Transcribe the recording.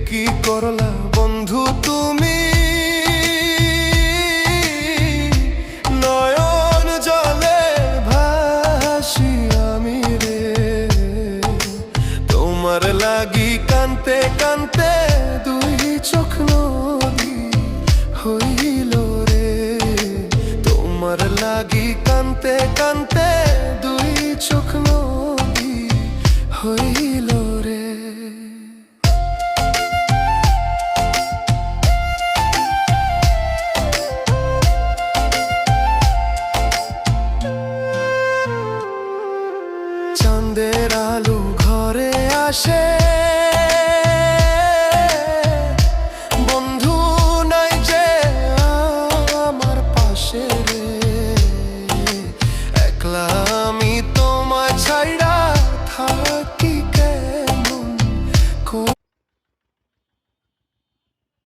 কি করলা বন্ধু তুমি, নয়ন জলে ভাসি আমি রে। তোমার লাগি কানতে কানতে দুই চোখ নদী হইল রে। তোমার লাগি কানতে কানতে দুই চোখ নদী হইল রে। চাঁদের আলো ঘরে আসে,